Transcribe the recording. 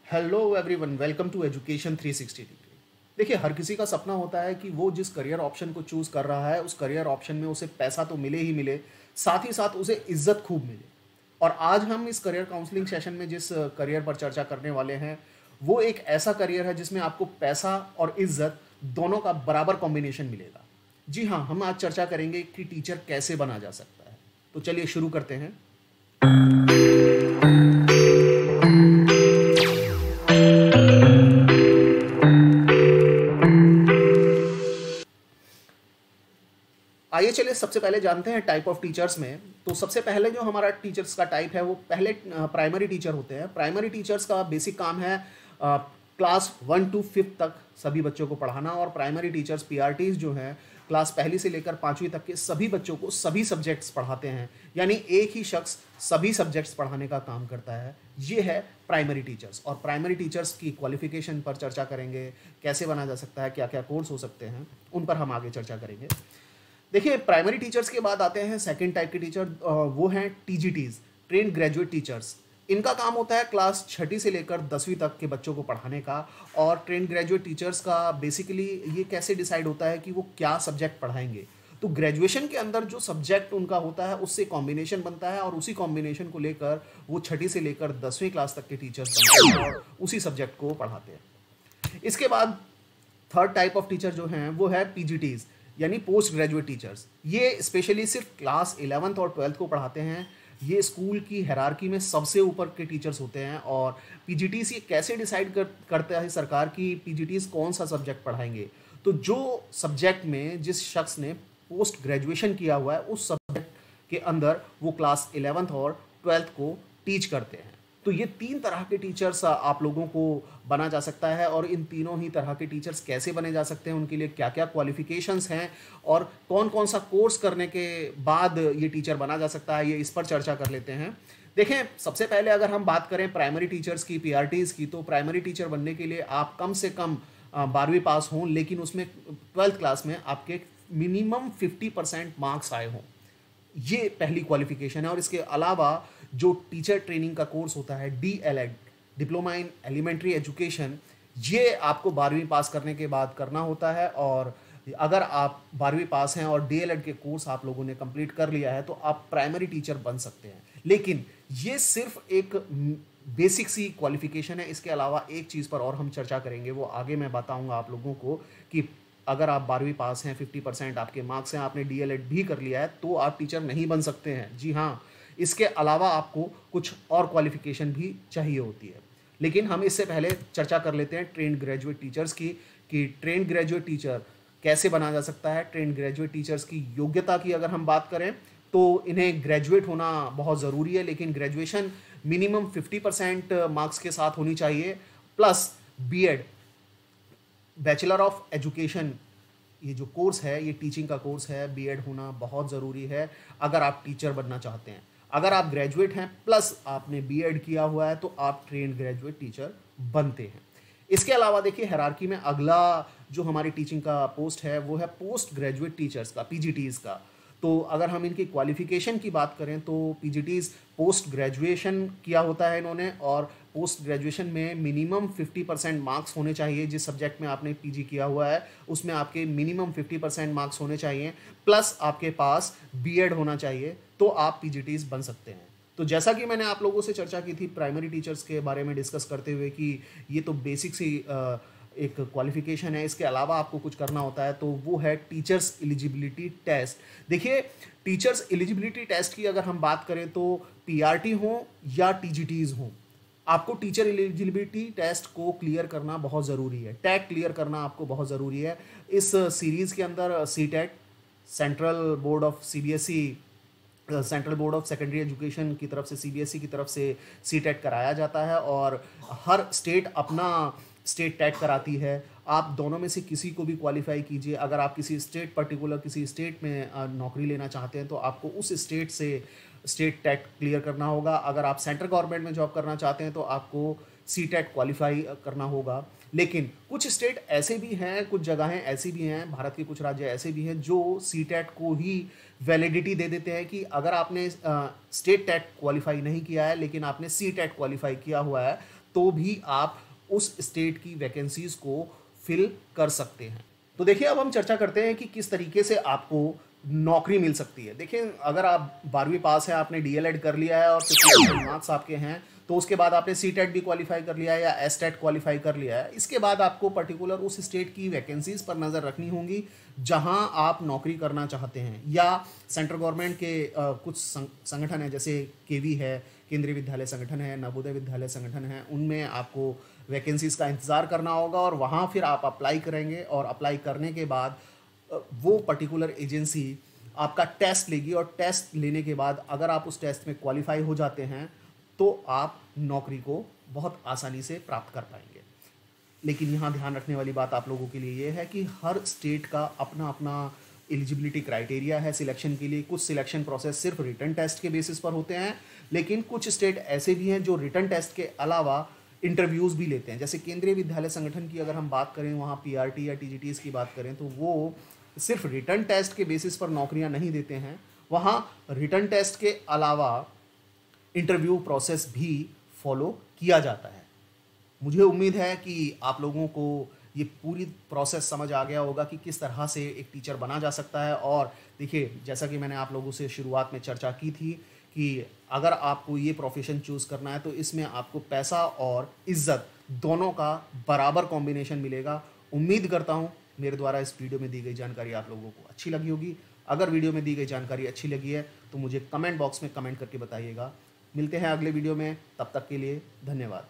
Hello everyone, welcome to education 360 degree. देखिए, हर किसी का सपना होता है कि वो जिस करियर ऑप्शन को चूज कर रहा है उस करियर ऑप्शन में उसे पैसा तो मिले ही मिले, साथ ही साथ उसे इज्जत खूब मिले। और आज हम इस करियर काउंसलिंग सेशन में जिस करियर पर चर्चा करने वाले हैं वो एक ऐसा करियर है जिसमें आपको पैसा और इज्जत दोनों का बराबर कॉम्बिनेशन मिलेगा। जी हाँ, हम आज चर्चा करेंगे कि टीचर कैसे बना जा सकता है। तो चलिए शुरू करते हैं। आइए चलिए सबसे पहले जानते हैं टाइप ऑफ टीचर्स में। तो सबसे पहले जो हमारा टीचर्स का टाइप है वो पहले प्राइमरी टीचर होते हैं। प्राइमरी टीचर्स का बेसिक काम है क्लास 1 to 5 तक सभी बच्चों को पढ़ाना। और प्राइमरी टीचर्स पीआरटीज जो हैं क्लास पहली से लेकर 5वीं तक के सभी बच्चों को सभी सब्जेक्ट्स पढ़ाते हैं, यानी एक ही शख्स सभी सब्जेक्ट्स पढ़ाने का काम करता है। ये है प्राइमरी टीचर्स। और प्राइमरी टीचर्स की क्वालिफिकेशन पर चर्चा करेंगे, कैसे बना जा सकता है, क्या क्या कोर्स हो सकते हैं, उन पर हम आगे चर्चा करेंगे। देखिए, प्राइमरी टीचर्स के बाद आते हैं सेकंड टाइप के टीचर, वो हैं टीजीटीज, ट्रेन ग्रेजुएट टीचर्स। इनका काम होता है क्लास 6ठी से लेकर 10वीं तक के बच्चों को पढ़ाने का। और ट्रेन ग्रेजुएट टीचर्स का बेसिकली ये कैसे डिसाइड होता है कि वो क्या सब्जेक्ट पढ़ाएंगे। तो ग्रेजुएशन के अंदर जो सब्जेक्ट उनका होता है उससे कॉम्बिनेशन बनता है और उसी कॉम्बिनेशन को लेकर वो 6ठी से लेकर 10वीं क्लास तक के टीचर्स बनते हैं और उसी सब्जेक्ट को पढ़ाते हैं। इसके बाद थर्ड टाइप ऑफ टीचर जो हैं वो है पीजीटीज, यानी पोस्ट ग्रेजुएट टीचर्स। ये स्पेशली सिर्फ क्लास 11th और 12th को पढ़ाते हैं। ये स्कूल की हायरार्की में सबसे ऊपर के टीचर्स होते हैं। और पीजीटीज ये कैसे डिसाइड करता है सरकार की पीजीटीज कौन सा सब्जेक्ट पढ़ाएंगे। तो जो सब्जेक्ट में जिस शख्स ने पोस्ट ग्रेजुएशन किया हुआ है उस सब्जेक्ट के अंदर वो क्लास 11th और 12th को टीच करते हैं। तो ये तीन तरह के टीचर्स आप लोगों को बना जा सकता है। और इन तीनों ही तरह के टीचर्स कैसे बने जा सकते हैं, उनके लिए क्या क्या क्वालिफिकेशंस हैं और कौन कौन सा कोर्स करने के बाद ये टीचर बना जा सकता है, ये इस पर चर्चा कर लेते हैं। देखें, सबसे पहले अगर हम बात करें प्राइमरी टीचर्स की, पीआरटीज की, तो प्राइमरी टीचर बनने के लिए आप कम से कम 12वीं पास हों, लेकिन उसमें 12th क्लास में आपके मिनिमम 50% मार्क्स आए हों। ये पहली क्वालिफिकेशन है। और इसके अलावा जो टीचर ट्रेनिंग का कोर्स होता है DLEd, diploma in elementary education, ये आपको 12वीं पास करने के बाद करना होता है। और अगर आप 12वीं पास हैं और डीएलएड के कोर्स आप लोगों ने कंप्लीट कर लिया है तो आप प्राइमरी टीचर बन सकते हैं। लेकिन ये सिर्फ एक बेसिक सी क्वालिफिकेशन है। इसके अलावा एक चीज़ पर और हम चर्चा करेंगे, वो आगे मैं बताऊंगा आप लोगों को, कि अगर आप 12वीं पास हैं, 50% आपके मार्क्स हैं, आपने डीएलएड भी कर लिया है, तो आप टीचर नहीं बन सकते हैं। जी हाँ, इसके अलावा आपको कुछ और क्वालिफिकेशन भी चाहिए होती है। लेकिन हम इससे पहले चर्चा कर लेते हैं ट्रेंड ग्रेजुएट टीचर्स की, कि ट्रेंड ग्रेजुएट टीचर कैसे बना जा सकता है। ट्रेंड ग्रेजुएट टीचर्स की योग्यता की अगर हम बात करें तो इन्हें ग्रेजुएट होना बहुत ज़रूरी है, लेकिन ग्रेजुएशन मिनिमम 50% मार्क्स के साथ होनी चाहिए, plus BEd, bachelor of education, ये जो कोर्स है ये टीचिंग का कोर्स है, बीएड होना बहुत ज़रूरी है अगर आप टीचर बनना चाहते हैं। अगर आप ग्रेजुएट हैं प्लस आपने बीएड किया हुआ है तो आप ट्रेंड ग्रेजुएट टीचर बनते हैं। इसके अलावा देखिए, हायरार्की में अगला जो हमारी टीचिंग का पोस्ट है वो है पोस्ट ग्रेजुएट टीचर्स का, पीजीटीज का। तो अगर हम इनकी क्वालिफिकेशन की बात करें तो पीजीटीज पोस्ट ग्रेजुएशन किया होता है इन्होंने, और पोस्ट ग्रेजुएशन में मिनिमम 50% मार्क्स होने चाहिए। जिस सब्जेक्ट में आपने पीजी किया हुआ है उसमें आपके मिनिमम 50% मार्क्स होने चाहिए, प्लस आपके पास बीएड होना चाहिए, तो आप पीजीटीज बन सकते हैं। तो जैसा कि मैंने आप लोगों से चर्चा की थी प्राइमरी टीचर्स के बारे में डिस्कस करते हुए कि ये तो बेसिक सी एक क्वालिफिकेशन है, इसके अलावा आपको कुछ करना होता है, तो वो है टीचर्स एलिजिबिलिटी टेस्ट। देखिए, टीचर्स एलिजिबिलिटी टेस्ट की अगर हम बात करें तो पीआरटी हो या टीजीटीज हो, आपको टीचर एलिजिबिलिटी टेस्ट को क्लियर करना बहुत ज़रूरी है। टैट क्लियर करना आपको बहुत ज़रूरी है। इस सीरीज़ के अंदर CTET, central board of CBSE, central board of secondary education की तरफ से, सीबीएसई की तरफ से सीटेट कराया जाता है। और हर स्टेट अपना स्टेट टैट कराती है। आप दोनों में से किसी को भी क्वालिफाई कीजिए। अगर आप किसी स्टेट, पर्टिकुलर किसी स्टेट में नौकरी लेना चाहते हैं तो आपको उस स्टेट से स्टेट टैट क्लियर करना होगा। अगर आप सेंट्रल गवर्नमेंट में जॉब करना चाहते हैं तो आपको सी टैट क्वालिफाई करना होगा। लेकिन कुछ स्टेट ऐसे भी हैं, कुछ जगहें ऐसी भी हैं, भारत के कुछ राज्य ऐसे भी हैं जो सी टैट को ही वैलिडिटी दे देते हैं कि अगर आपने स्टेट टैट क्वालिफाई नहीं किया है लेकिन आपने सी टैट क्वालिफाई किया हुआ है तो भी आप उस स्टेट की वैकेंसीज़ को फिल कर सकते हैं। तो देखिए, अब हम चर्चा करते हैं कि किस तरीके से आपको नौकरी मिल सकती है। देखिए, अगर आप 12वीं पास है, आपने डीएलएड कर लिया है और 50% मार्क्स आपके हैं, तो उसके बाद आपने सीटेट भी क्वालिफाई कर लिया है या एसटेट क्वालिफाई कर लिया है। इसके बाद आपको पर्टिकुलर उस स्टेट की वैकेंसीज पर नज़र रखनी होगी जहां आप नौकरी करना चाहते हैं, या सेंट्रल गवर्नमेंट के कुछ संगठन है, जैसे केवी है, केंद्रीय विद्यालय संगठन है, नवोदय विद्यालय संगठन है, उनमें आपको वैकेंसीज का इंतज़ार करना होगा और वहाँ फिर आप अप्लाई करेंगे और अप्लाई करने के बाद वो पर्टिकुलर एजेंसी आपका टेस्ट लेगी और टेस्ट लेने के बाद अगर आप उस टेस्ट में क्वालिफाई हो जाते हैं तो आप नौकरी को बहुत आसानी से प्राप्त कर पाएंगे। लेकिन यहाँ ध्यान रखने वाली बात आप लोगों के लिए ये है कि हर स्टेट का अपना अपना एलिजिबिलिटी क्राइटेरिया है सिलेक्शन के लिए। कुछ सिलेक्शन प्रोसेस सिर्फ रिटन टेस्ट के बेसिस पर होते हैं, लेकिन कुछ स्टेट ऐसे भी हैं जो रिटन टेस्ट के अलावा इंटरव्यूज़ भी लेते हैं। जैसे केंद्रीय विद्यालय संगठन की अगर हम बात करें, वहाँ पीआरटी या टीजीटीज़ की बात करें, तो वो सिर्फ रिटन टेस्ट के बेसिस पर नौकरियां नहीं देते हैं, वहाँ रिटन टेस्ट के अलावा इंटरव्यू प्रोसेस भी फॉलो किया जाता है। मुझे उम्मीद है कि आप लोगों को ये पूरी प्रोसेस समझ आ गया होगा कि किस तरह से एक टीचर बना जा सकता है। और देखिए, जैसा कि मैंने आप लोगों से शुरुआत में चर्चा की थी कि अगर आपको ये प्रोफेशन चूज़ करना है तो इसमें आपको पैसा और इज्जत दोनों का बराबर कॉम्बिनेशन मिलेगा। उम्मीद करता हूँ मेरे द्वारा इस वीडियो में दी गई जानकारी आप लोगों को अच्छी लगी होगी। अगर वीडियो में दी गई जानकारी अच्छी लगी है तो मुझे कमेंट बॉक्स में कमेंट करके बताइएगा। मिलते हैं अगले वीडियो में, तब तक के लिए धन्यवाद।